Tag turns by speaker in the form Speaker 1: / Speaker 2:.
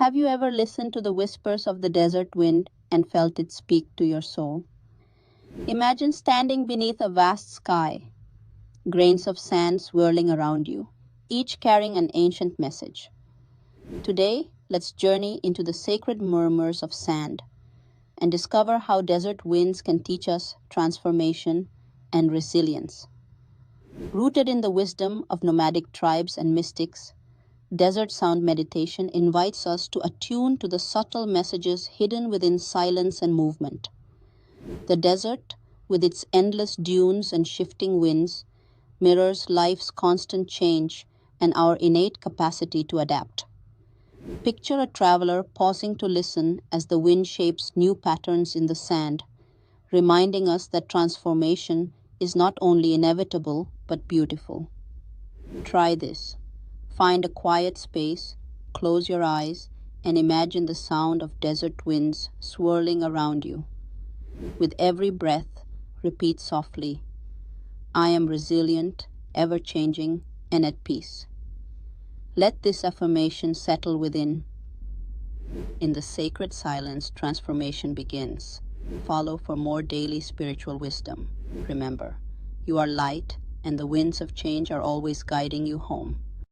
Speaker 1: Have you ever listened to the whispers of the desert wind and felt it speak to your soul? Imagine standing beneath a vast sky, grains of sand swirling around you, each carrying an ancient message. Today, let's journey into the sacred murmurs of sand and discover how desert winds can teach us transformation and resilience. Rooted in the wisdom of nomadic tribes and mystics, Desert Sound Meditation invites us to attune to the subtle messages hidden within silence and movement. The desert, with its endless dunes and shifting winds, mirrors life's constant change and our innate capacity to adapt. Picture a traveler pausing to listen as the wind shapes new patterns in the sand, reminding us that transformation is not only inevitable but beautiful. Try this. Find a quiet space, close your eyes, and imagine the sound of desert winds swirling around you. With every breath, repeat softly, I am resilient, ever changing, and at peace. Let this affirmation settle within. In the sacred silence, transformation begins. Follow for more daily spiritual wisdom. Remember, you are light, and the winds of change are always guiding you home.